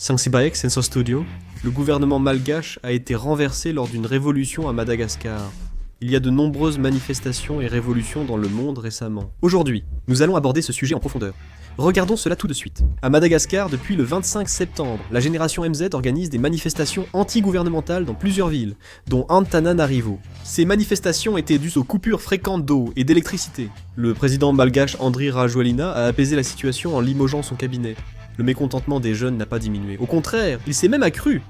Sangsibaek Sensor Studio, le gouvernement malgache a été renversé lors d'une révolution à Madagascar. Il y a de nombreuses manifestations et révolutions dans le monde récemment. Aujourd'hui, nous allons aborder ce sujet en profondeur. Regardons cela tout de suite. À Madagascar, depuis le 25 septembre, la génération MZ organise des manifestations anti-gouvernementales dans plusieurs villes, dont Antananarivo. Ces manifestations étaient dues aux coupures fréquentes d'eau et d'électricité. Le président malgache Andry Rajoelina a apaisé la situation en limogeant son cabinet. Le mécontentement des jeunes n'a pas diminué. Au contraire, il s'est même accru.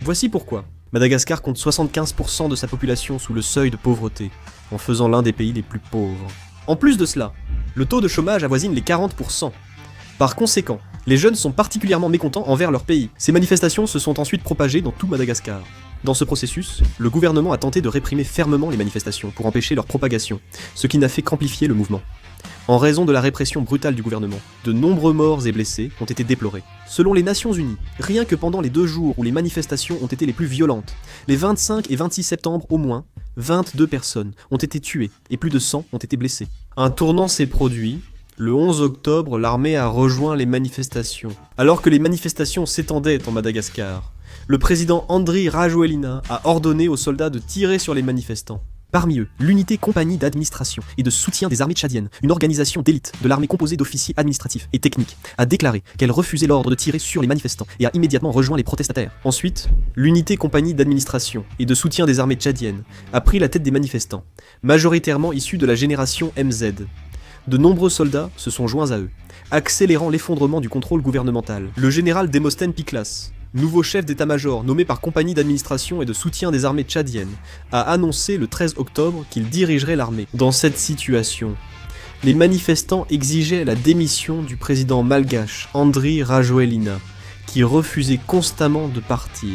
Voici pourquoi. Madagascar compte 75% de sa population sous le seuil de pauvreté, en faisant l'un des pays les plus pauvres. En plus de cela, le taux de chômage avoisine les 40%. Par conséquent, les jeunes sont particulièrement mécontents envers leur pays. Ces manifestations se sont ensuite propagées dans tout Madagascar. Dans ce processus, le gouvernement a tenté de réprimer fermement les manifestations pour empêcher leur propagation, ce qui n'a fait qu'amplifier le mouvement. En raison de la répression brutale du gouvernement, de nombreux morts et blessés ont été déplorés. Selon les Nations Unies, rien que pendant les 2 jours où les manifestations ont été les plus violentes, les 25 et 26 septembre au moins, 22 personnes ont été tuées et plus de 100 ont été blessées. Un tournant s'est produit. Le 11 octobre, l'armée a rejoint les manifestations. Alors que les manifestations s'étendaient en Madagascar, le président Andry Rajoelina a ordonné aux soldats de tirer sur les manifestants. Parmi eux, l'unité compagnie d'administration et de soutien des armées tchadiennes, une organisation d'élite de l'armée composée d'officiers administratifs et techniques, a déclaré qu'elle refusait l'ordre de tirer sur les manifestants et a immédiatement rejoint les protestataires. Ensuite, l'unité compagnie d'administration et de soutien des armées tchadiennes a pris la tête des manifestants, majoritairement issus de la génération MZ. De nombreux soldats se sont joints à eux, accélérant l'effondrement du contrôle gouvernemental. Le général Demosthène Piklas, nouveau chef d'état-major nommé par compagnie d'administration et de soutien des armées tchadiennes, a annoncé le 13 octobre qu'il dirigerait l'armée. Dans cette situation, les manifestants exigeaient la démission du président malgache Andry Rajoelina, qui refusait constamment de partir.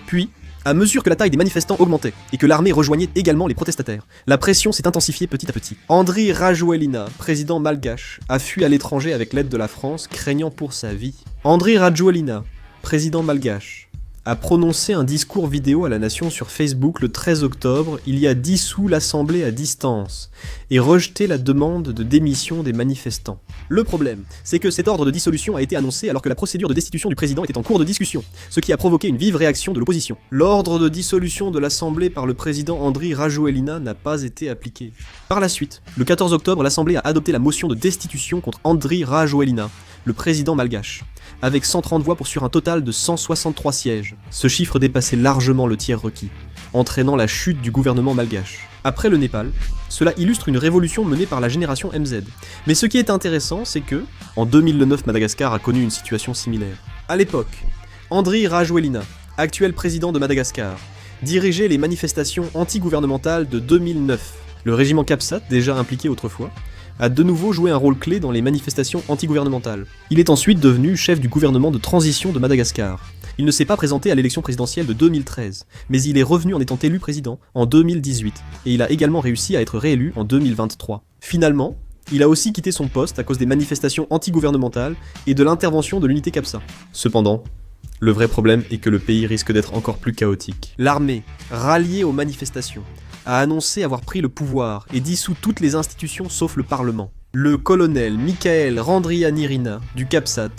Puis, à mesure que la taille des manifestants augmentait et que l'armée rejoignait également les protestataires, la pression s'est intensifiée petit à petit. Andry Rajoelina, président malgache, a fui à l'étranger avec l'aide de la France, craignant pour sa vie. Andry Rajoelina, président malgache, a prononcé un discours vidéo à la nation sur Facebook le 13 octobre. Il y a dissous l'Assemblée à distance et rejeté la demande de démission des manifestants. Le problème, c'est que cet ordre de dissolution a été annoncé alors que la procédure de destitution du président était en cours de discussion, ce qui a provoqué une vive réaction de l'opposition. L'ordre de dissolution de l'Assemblée par le président Andry Rajoelina n'a pas été appliqué. Par la suite, le 14 octobre, l'Assemblée a adopté la motion de destitution contre Andry Rajoelina, le président malgache, avec 130 voix pour sur un total de 163 sièges. Ce chiffre dépassait largement le tiers requis, entraînant la chute du gouvernement malgache. Après le Népal, cela illustre une révolution menée par la génération MZ. Mais ce qui est intéressant, c'est que, en 2009, Madagascar a connu une situation similaire. À l'époque, Andry Rajoelina, actuel président de Madagascar, dirigeait les manifestations anti-gouvernementales de 2009. Le régiment Capsat, déjà impliqué autrefois, a de nouveau joué un rôle clé dans les manifestations anti-gouvernementales. Il est ensuite devenu chef du gouvernement de transition de Madagascar. Il ne s'est pas présenté à l'élection présidentielle de 2013, mais il est revenu en étant élu président en 2018, et il a également réussi à être réélu en 2023. Finalement, il a aussi quitté son poste à cause des manifestations anti-gouvernementales et de l'intervention de l'unité Capsa. Cependant, le vrai problème est que le pays risque d'être encore plus chaotique. L'armée, ralliée aux manifestations, a annoncé avoir pris le pouvoir et dissous toutes les institutions sauf le Parlement. Le colonel Michael Randrianirina du Capsat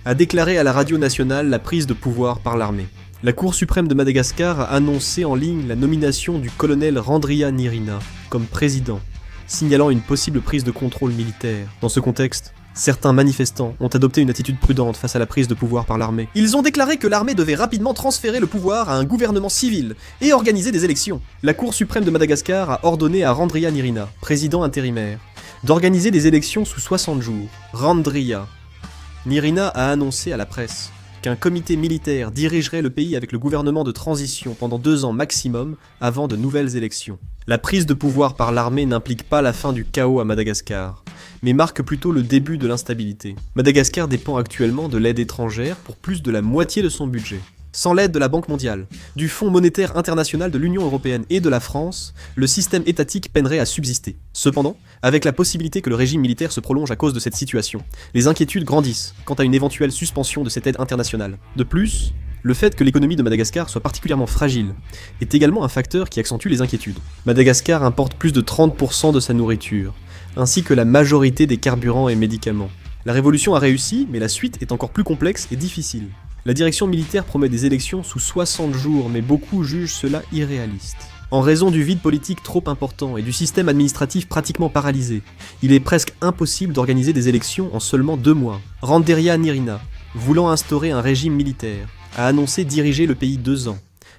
a déclaré à la radio nationale la prise de pouvoir par l'armée. La Cour suprême de Madagascar a annoncé en ligne la nomination du colonel Randrianirina comme président, signalant une possible prise de contrôle militaire. Dans ce contexte, certains manifestants ont adopté une attitude prudente face à la prise de pouvoir par l'armée. Ils ont déclaré que l'armée devait rapidement transférer le pouvoir à un gouvernement civil et organiser des élections. La Cour suprême de Madagascar a ordonné à Randrianirina, président intérimaire, d'organiser des élections sous 60 jours. Randrianirina a annoncé à la presse qu'un comité militaire dirigerait le pays avec le gouvernement de transition pendant 2 ans maximum avant de nouvelles élections. La prise de pouvoir par l'armée n'implique pas la fin du chaos à Madagascar, mais marque plutôt le début de l'instabilité. Madagascar dépend actuellement de l'aide étrangère pour plus de la moitié de son budget. Sans l'aide de la Banque mondiale, du Fonds monétaire international de l'Union européenne et de la France, le système étatique peinerait à subsister. Cependant, avec la possibilité que le régime militaire se prolonge à cause de cette situation, les inquiétudes grandissent quant à une éventuelle suspension de cette aide internationale. De plus, le fait que l'économie de Madagascar soit particulièrement fragile est également un facteur qui accentue les inquiétudes. Madagascar importe plus de 30% de sa nourriture, ainsi que la majorité des carburants et médicaments. La révolution a réussi, mais la suite est encore plus complexe et difficile. La direction militaire promet des élections sous 60 jours, mais beaucoup jugent cela irréaliste. En raison du vide politique trop important et du système administratif pratiquement paralysé, il est presque impossible d'organiser des élections en seulement 2 mois. Randeria Nirina, voulant instaurer un régime militaire, a annoncé diriger le pays 2 ans,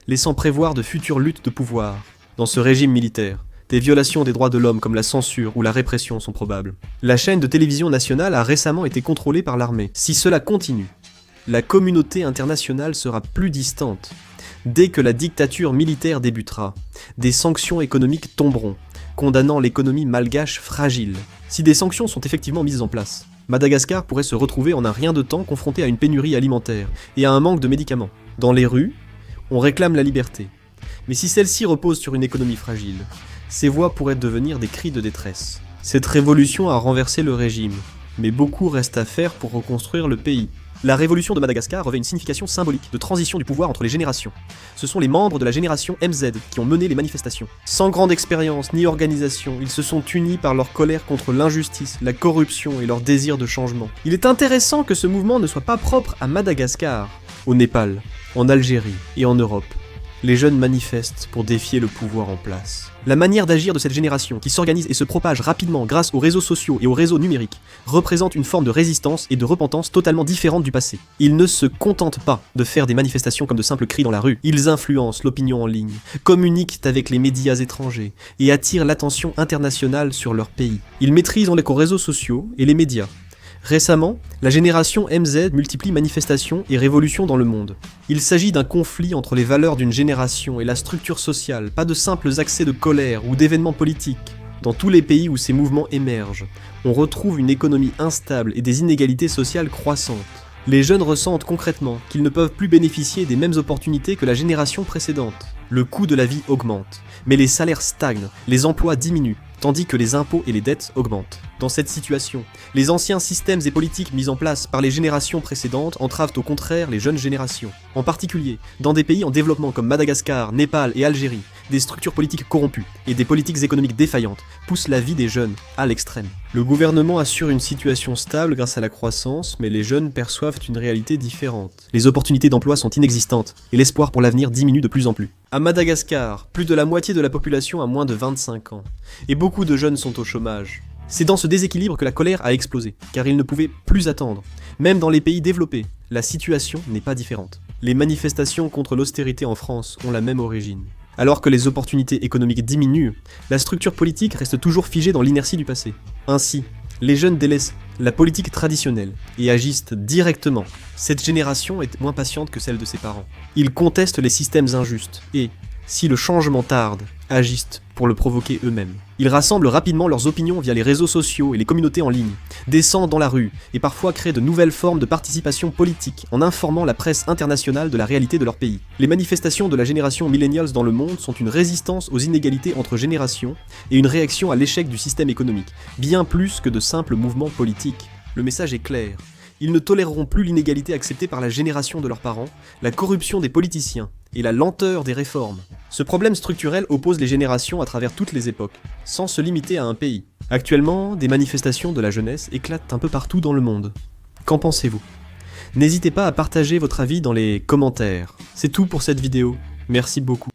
laissant prévoir de futures luttes de pouvoir. Dans ce régime militaire, des violations des droits de l'homme comme la censure ou la répression sont probables. La chaîne de télévision nationale a récemment été contrôlée par l'armée. Si cela continue, la communauté internationale sera plus distante. Dès que la dictature militaire débutera, des sanctions économiques tomberont, condamnant l'économie malgache fragile. Si des sanctions sont effectivement mises en place, Madagascar pourrait se retrouver en un rien de temps confronté à une pénurie alimentaire et à un manque de médicaments. Dans les rues, on réclame la liberté. Mais si celle-ci repose sur une économie fragile, ces voix pourraient devenir des cris de détresse. Cette révolution a renversé le régime, mais beaucoup reste à faire pour reconstruire le pays. La révolution de Madagascar revêt une signification symbolique de transition du pouvoir entre les générations. Ce sont les membres de la génération MZ qui ont mené les manifestations. Sans grande expérience ni organisation, ils se sont unis par leur colère contre l'injustice, la corruption et leur désir de changement. Il est intéressant que ce mouvement ne soit pas propre à Madagascar. Au Népal, en Algérie et en Europe, les jeunes manifestent pour défier le pouvoir en place. La manière d'agir de cette génération, qui s'organise et se propage rapidement grâce aux réseaux sociaux et aux réseaux numériques, représente une forme de résistance et de repentance totalement différente du passé. Ils ne se contentent pas de faire des manifestations comme de simples cris dans la rue. Ils influencent l'opinion en ligne, communiquent avec les médias étrangers et attirent l'attention internationale sur leur pays. Ils maîtrisent les réseaux sociaux et les médias. Récemment, la génération MZ multiplie manifestations et révolutions dans le monde. Il s'agit d'un conflit entre les valeurs d'une génération et la structure sociale, pas de simples accès de colère ou d'événements politiques. Dans tous les pays où ces mouvements émergent, on retrouve une économie instable et des inégalités sociales croissantes. Les jeunes ressentent concrètement qu'ils ne peuvent plus bénéficier des mêmes opportunités que la génération précédente. Le coût de la vie augmente, mais les salaires stagnent, les emplois diminuent, tandis que les impôts et les dettes augmentent. Dans cette situation, les anciens systèmes et politiques mis en place par les générations précédentes entravent au contraire les jeunes générations. En particulier, dans des pays en développement comme Madagascar, Népal et Algérie, des structures politiques corrompues et des politiques économiques défaillantes poussent la vie des jeunes à l'extrême. Le gouvernement assure une situation stable grâce à la croissance, mais les jeunes perçoivent une réalité différente. Les opportunités d'emploi sont inexistantes et l'espoir pour l'avenir diminue de plus en plus. À Madagascar, plus de la moitié de la population a moins de 25 ans, et beaucoup de jeunes sont au chômage. C'est dans ce déséquilibre que la colère a explosé, car ils ne pouvaient plus attendre. Même dans les pays développés, la situation n'est pas différente. Les manifestations contre l'austérité en France ont la même origine. Alors que les opportunités économiques diminuent, la structure politique reste toujours figée dans l'inertie du passé. Ainsi, les jeunes délaissent la politique traditionnelle et agissent directement. Cette génération est moins patiente que celle de ses parents. Ils contestent les systèmes injustes et, si le changement tarde, agissent pour le provoquer eux-mêmes. Ils rassemblent rapidement leurs opinions via les réseaux sociaux et les communautés en ligne, descendent dans la rue et parfois créent de nouvelles formes de participation politique en informant la presse internationale de la réalité de leur pays. Les manifestations de la génération millennials dans le monde sont une résistance aux inégalités entre générations et une réaction à l'échec du système économique, bien plus que de simples mouvements politiques. Le message est clair. Ils ne toléreront plus l'inégalité acceptée par la génération de leurs parents, la corruption des politiciens et la lenteur des réformes. Ce problème structurel oppose les générations à travers toutes les époques, sans se limiter à un pays. Actuellement, des manifestations de la jeunesse éclatent un peu partout dans le monde. Qu'en pensez-vous ? N'hésitez pas à partager votre avis dans les commentaires. C'est tout pour cette vidéo. Merci beaucoup.